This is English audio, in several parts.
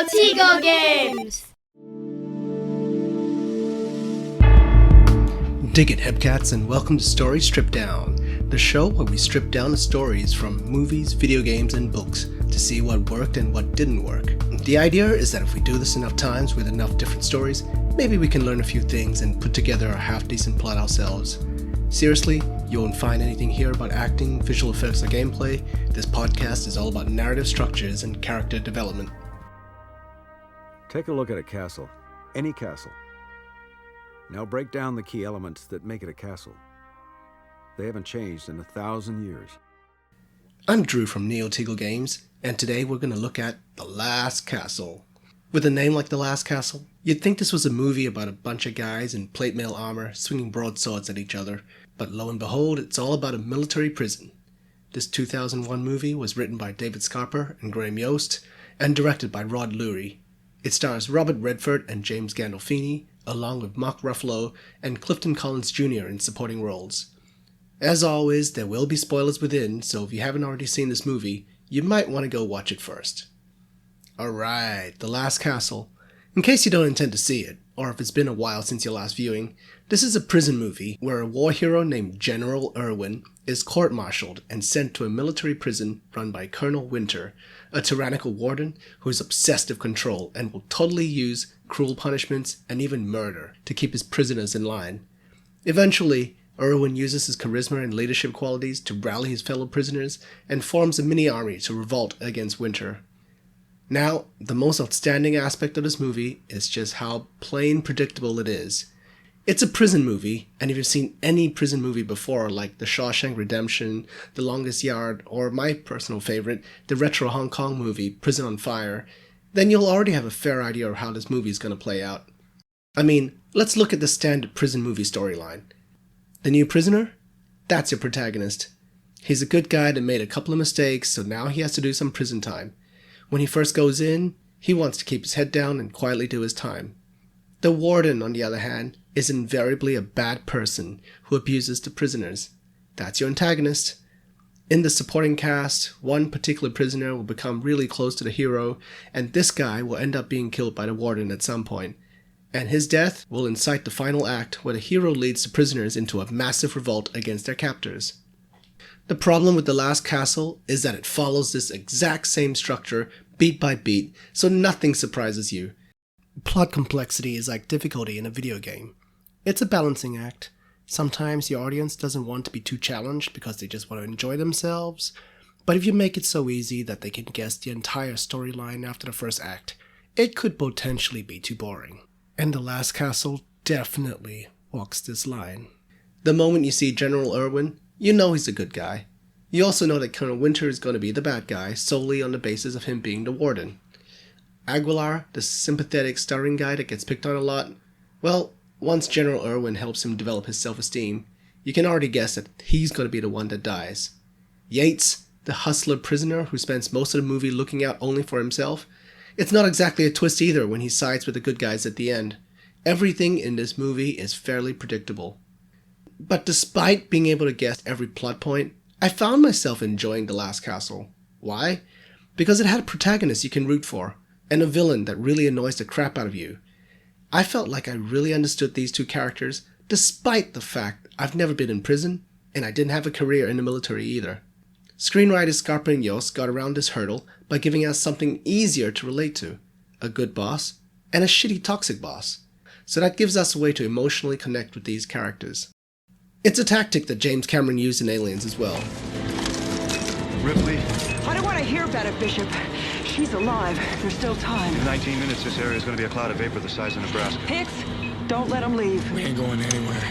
Teagle Games! Dig it, Hebcats, and welcome to Story Stripdown, the show where we strip down the stories from movies, video games, and books to see what worked and what didn't work. The idea is that if we do this enough times with enough different stories, maybe we can learn a few things and put together a half-decent plot ourselves. Seriously, you won't find anything here about acting, visual effects, or gameplay. This podcast is all about narrative structures and character development. Take a look at a castle, any castle. Now break down the key elements that make it a castle. They haven't changed in 1,000 years. I'm Drew from Teagle Games, and today we're going to look at The Last Castle. With a name like The Last Castle, you'd think this was a movie about a bunch of guys in plate mail armor swinging broadswords at each other, but lo and behold, it's all about a military prison. This 2001 movie was written by David Scarper and Graham Yost, and directed by Rod Lurie. It stars Robert Redford and James Gandolfini, along with Mark Ruffalo and Clifton Collins Jr. in supporting roles. As always, there will be spoilers within, so if you haven't already seen this movie, you might want to go watch it first. Alright, The Last Castle. In case you don't intend to see it, or if it's been a while since your last viewing, this is a prison movie where a war hero named General Irwin is court-martialed and sent to a military prison run by Colonel Winter, a tyrannical warden who is obsessed with control and will totally use cruel punishments and even murder to keep his prisoners in line. Eventually, Irwin uses his charisma and leadership qualities to rally his fellow prisoners and forms a mini-army to revolt against Winter. Now, the most outstanding aspect of this movie is just how plain predictable it is. It's a prison movie, and if you've seen any prison movie before, like The Shawshank Redemption, The Longest Yard, or my personal favorite, the retro Hong Kong movie, Prison on Fire, then you'll already have a fair idea of how this movie is going to play out. I mean, let's look at the standard prison movie storyline. The new prisoner? That's your protagonist. He's a good guy that made a couple of mistakes, so now he has to do some prison time. When he first goes in, he wants to keep his head down and quietly do his time. The warden, on the other hand, is invariably a bad person who abuses the prisoners. That's your antagonist. In the supporting cast, one particular prisoner will become really close to the hero, and this guy will end up being killed by the warden at some point. And his death will incite the final act where the hero leads the prisoners into a massive revolt against their captors. The problem with The Last Castle is that it follows this exact same structure beat by beat, so nothing surprises you. Plot complexity is like difficulty in a video game. It's a balancing act. Sometimes your audience doesn't want to be too challenged because they just want to enjoy themselves, but if you make it so easy that they can guess the entire storyline after the first act, it could potentially be too boring. And The Last Castle definitely walks this line. The moment you see General Irwin, you know he's a good guy. You also know that Colonel Winter is going to be the bad guy solely on the basis of him being the warden. Aguilar, the sympathetic, stuttering guy that gets picked on a lot, well, once General Irwin helps him develop his self-esteem, you can already guess that he's going to be the one that dies. Yates, the hustler prisoner who spends most of the movie looking out only for himself, it's not exactly a twist either when he sides with the good guys at the end. Everything in this movie is fairly predictable. But despite being able to guess every plot point, I found myself enjoying The Last Castle. Why? Because it had a protagonist you can root for, and a villain that really annoys the crap out of you. I felt like I really understood these two characters, despite the fact I've never been in prison, and I didn't have a career in the military either. Screenwriters Scarper and Yost got around this hurdle by giving us something easier to relate to, a good boss, and a shitty toxic boss. So that gives us a way to emotionally connect with these characters. It's a tactic that James Cameron used in Aliens as well. Ripley, I don't want to hear about it, Bishop. She's alive. There's still time. in 19 minutes, this area is going to be a cloud of vapor the size of Nebraska. Hicks, don't let them leave. We ain't going anywhere.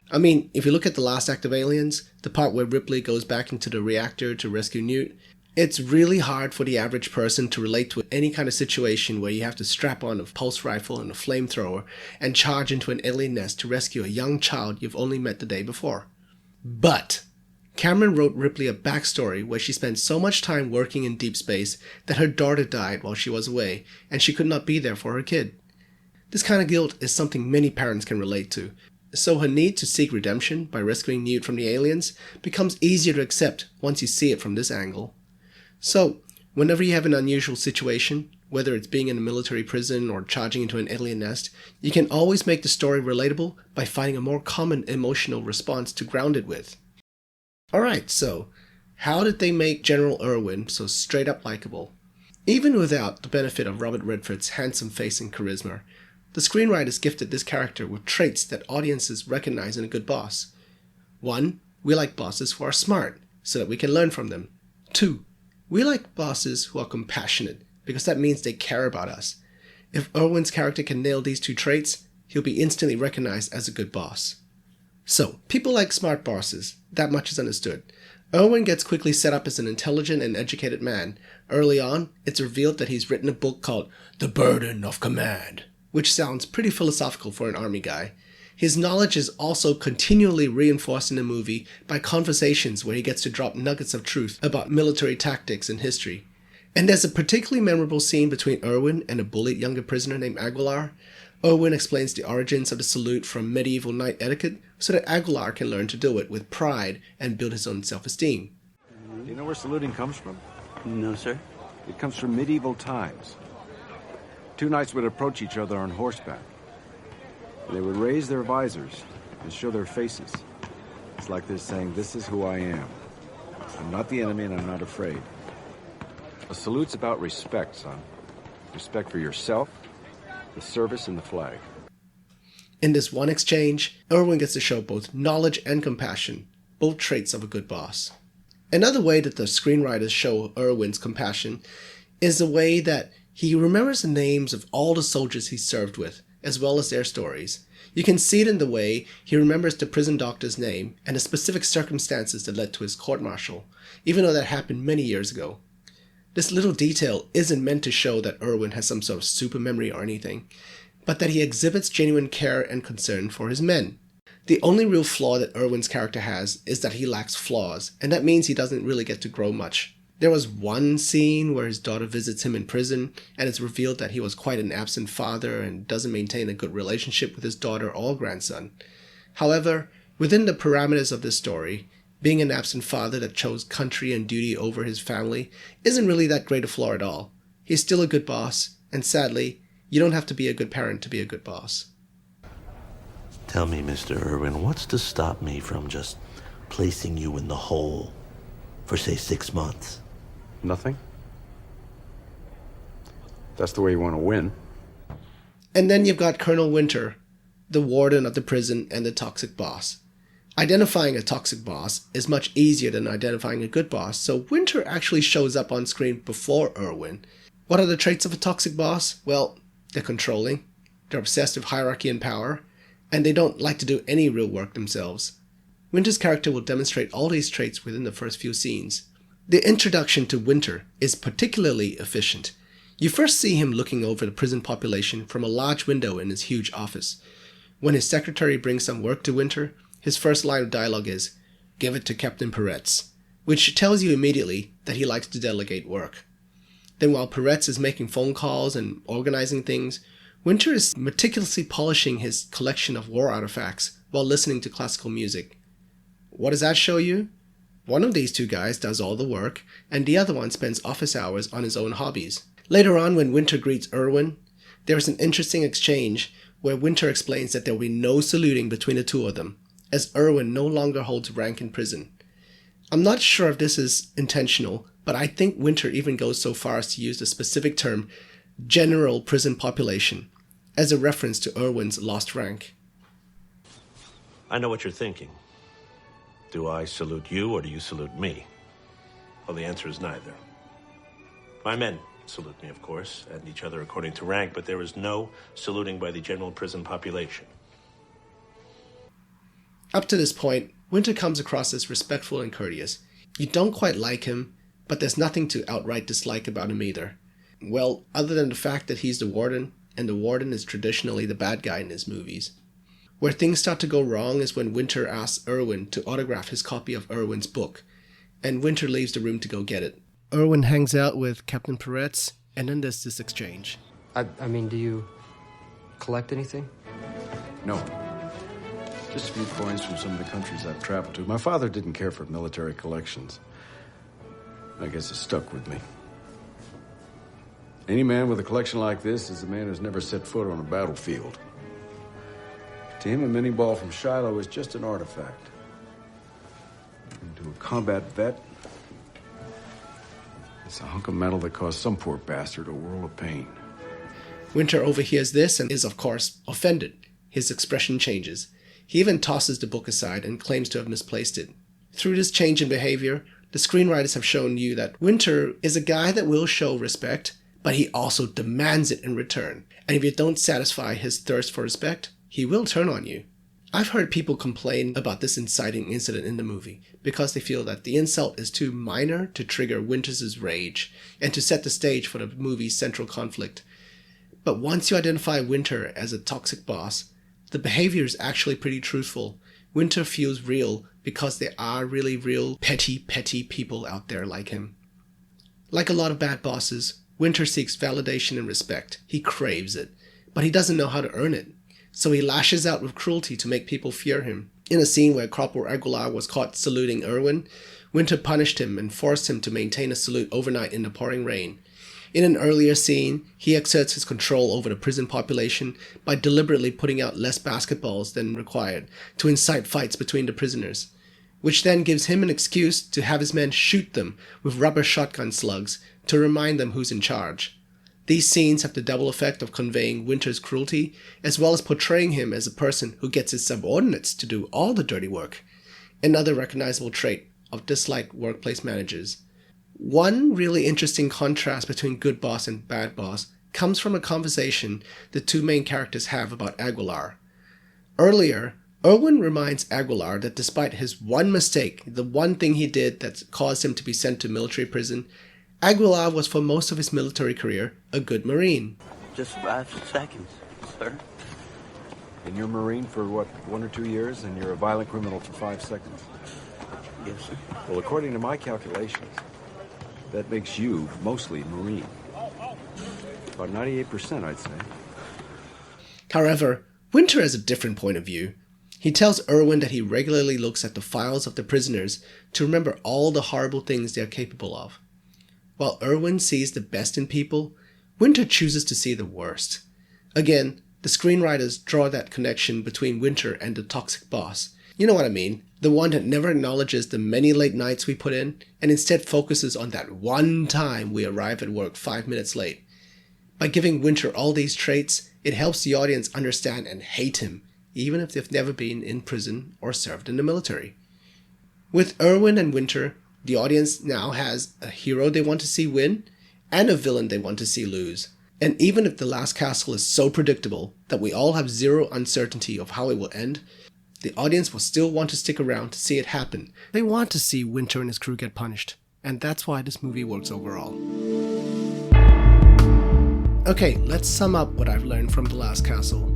I mean, if you look at the last act of Aliens, the part where Ripley goes back into the reactor to rescue Newt, it's really hard for the average person to relate to any kind of situation where you have to strap on a pulse rifle and a flamethrower and charge into an alien nest to rescue a young child you've only met the day before. But Cameron wrote Ripley a backstory where she spent so much time working in deep space that her daughter died while she was away, and she could not be there for her kid. This kind of guilt is something many parents can relate to, so her need to seek redemption by rescuing Newt from the aliens becomes easier to accept once you see it from this angle. So, whenever you have an unusual situation, Whether it's being in a military prison or charging into an alien nest, you can always make the story relatable by finding a more common emotional response to ground it with. Alright, so how did they make General Irwin so straight up likable? Even without the benefit of Robert Redford's handsome face and charisma, the screenwriters gifted this character with traits that audiences recognize in a good boss. 1. We like bosses who are smart, so that we can learn from them. 2. We like bosses who are compassionate, because that means they care about us. If Irwin's character can nail these 2 traits, he'll be instantly recognized as a good boss. So, people like smart bosses, that much is understood. Irwin gets quickly set up as an intelligent and educated man. Early on, it's revealed that he's written a book called The Burden of Command, which sounds pretty philosophical for an army guy. His knowledge is also continually reinforced in the movie by conversations where he gets to drop nuggets of truth about military tactics and history. And there's a particularly memorable scene between Irwin and a bullied younger prisoner named Aguilar. Irwin explains the origins of the salute from medieval knight etiquette so that Aguilar can learn to do it with pride and build his own self-esteem. Do you know where saluting comes from? No, sir. It comes from medieval times. 2 knights would approach each other on horseback. They would raise their visors and show their faces. It's like they're saying, this is who I am. I'm not the enemy and I'm not afraid. A salute's about respect, son. Respect for yourself, the service, and the flag. In this one exchange, Irwin gets to show both knowledge and compassion, both traits of a good boss. Another way that the screenwriters show Irwin's compassion is the way that he remembers the names of all the soldiers he served with, as well as their stories. You can see it in the way he remembers the prison doctor's name and the specific circumstances that led to his court-martial, even though that happened many years ago. This little detail isn't meant to show that Irwin has some sort of super memory or anything, but that he exhibits genuine care and concern for his men. The only real flaw that Irwin's character has is that he lacks flaws, and that means he doesn't really get to grow much. There was one scene where his daughter visits him in prison, and it's revealed that he was quite an absent father and doesn't maintain a good relationship with his daughter or grandson. However, within the parameters of this story, being an absent father that chose country and duty over his family isn't really that great a flaw at all. He's still a good boss, and sadly, you don't have to be a good parent to be a good boss. Tell me, Mr. Irwin, what's to stop me from just placing you in the hole for, say, 6 months? Nothing? That's the way you want to win. And then you've got Colonel Winter, the warden of the prison and the toxic boss. Identifying a toxic boss is much easier than identifying a good boss, so Winter actually shows up on screen before Irwin. What are the traits of a toxic boss? Well, they're controlling, they're obsessed with hierarchy and power, and they don't like to do any real work themselves. Winter's character will demonstrate all these traits within the first few scenes. The introduction to Winter is particularly efficient. You first see him looking over the prison population from a large window in his huge office. When his secretary brings some work to Winter, his first line of dialogue is, "Give it to Captain Peretz," which tells you immediately that he likes to delegate work. Then while Peretz is making phone calls and organizing things, Winter is meticulously polishing his collection of war artifacts while listening to classical music. What does that show you? One of these 2 guys does all the work, and the other one spends office hours on his own hobbies. Later on, when Winter greets Irwin, there is an interesting exchange where Winter explains that there will be no saluting between the 2 of them, as Irwin no longer holds rank in prison. I'm not sure if this is intentional, but I think Winter even goes so far as to use the specific term general prison population as a reference to Irwin's lost rank. I know what you're thinking. Do I salute you or do you salute me? Well, the answer is neither. My men salute me, of course, and each other according to rank, but there is no saluting by the general prison population. Up to this point, Winter comes across as respectful and courteous. You don't quite like him, but there's nothing to outright dislike about him either. Well, other than the fact that he's the warden, and the warden is traditionally the bad guy in his movies. Where things start to go wrong is when Winter asks Irwin to autograph his copy of Irwin's book, and Winter leaves the room to go get it. Irwin hangs out with Captain Peretz, and then there's this exchange. I mean, do you collect anything? No. Just a few coins from some of the countries I've traveled to. My father didn't care for military collections. I guess it stuck with me. Any man with a collection like this is a man who's never set foot on a battlefield. To him, a mini ball from Shiloh is just an artifact. And to a combat vet, it's a hunk of metal that caused some poor bastard a world of pain. Winter overhears this and is, of course, offended. His expression changes. He even tosses the book aside and claims to have misplaced it. Through this change in behavior, the screenwriters have shown you that Winter is a guy that will show respect, but he also demands it in return. And if you don't satisfy his thirst for respect, he will turn on you. I've heard people complain about this inciting incident in the movie because they feel that the insult is too minor to trigger Winter's rage and to set the stage for the movie's central conflict. But once you identify Winter as a toxic boss, the behavior is actually pretty truthful. Winter feels real because there are really real petty people out there like him. Like a lot of bad bosses, Winter seeks validation and respect. He craves it, but he doesn't know how to earn it. So he lashes out with cruelty to make people fear him. In a scene where Corporal Aguilar was caught saluting Irwin, Winter punished him and forced him to maintain a salute overnight in the pouring rain. In an earlier scene, he exerts his control over the prison population by deliberately putting out less basketballs than required to incite fights between the prisoners, which then gives him an excuse to have his men shoot them with rubber shotgun slugs to remind them who's in charge. These scenes have the double effect of conveying Winter's cruelty, as well as portraying him as a person who gets his subordinates to do all the dirty work, another recognizable trait of disliked workplace managers. One really interesting contrast between good boss and bad boss comes from a conversation the two main characters have about Aguilar. Earlier, Irwin reminds Aguilar that despite his one mistake, the one thing he did that caused him to be sent to military prison, Aguilar was for most of his military career a good Marine. Just 5 seconds, sir. And you're Marine for, 1 or 2 years, and you're a violent criminal for 5 seconds? Yes, sir. Well, according to my calculations, that makes you mostly Marine. About 98%, I'd say. However, Winter has a different point of view. He tells Irwin that he regularly looks at the files of the prisoners to remember all the horrible things they are capable of. While Irwin sees the best in people, Winter chooses to see the worst. Again, the screenwriters draw that connection between Winter and the toxic boss. You know what I mean? The one that never acknowledges the many late nights we put in and instead focuses on that one time we arrive at work 5 minutes late. By giving Winter all these traits, it helps the audience understand and hate him, even if they've never been in prison or served in the military. With Irwin and Winter, the audience now has a hero they want to see win and a villain they want to see lose. And even if The Last Castle is so predictable that we all have zero uncertainty of how it will end, the audience will still want to stick around to see it happen. They want to see Winter and his crew get punished, and that's why this movie works overall. Okay, let's sum up what I've learned from The Last Castle.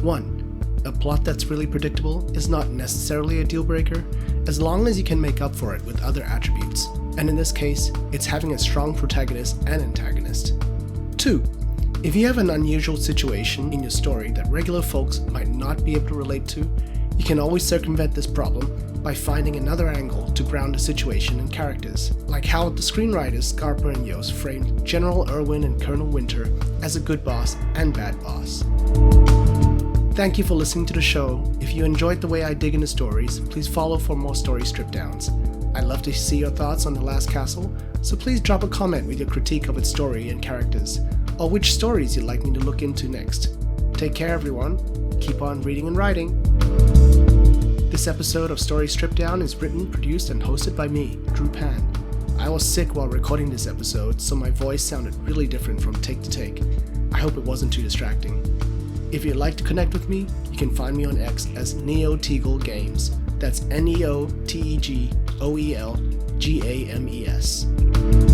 1. A plot that's really predictable is not necessarily a deal breaker, as long as you can make up for it with other attributes, and in this case, it's having a strong protagonist and antagonist. 2. If you have an unusual situation in your story that regular folks might not be able to relate to, you can always circumvent this problem by finding another angle to ground the situation and characters, like how the screenwriters Scarper and Yost framed General Irwin and Colonel Winter as a good boss and bad boss. Thank you for listening to the show. If you enjoyed the way I dig into stories, please follow for more story strip downs. I'd love to see your thoughts on The Last Castle, so please drop a comment with your critique of its story and characters, or which stories you'd like me to look into next. Take care, everyone. Keep on reading and writing. This episode of Story Strip Down is written, produced, and hosted by me, Drew Pan. I was sick while recording this episode, so my voice sounded really different from take to take. I hope it wasn't too distracting. If you'd like to connect with me, you can find me on X as Neoteagle Games. That's NEOTEGOELGAMES.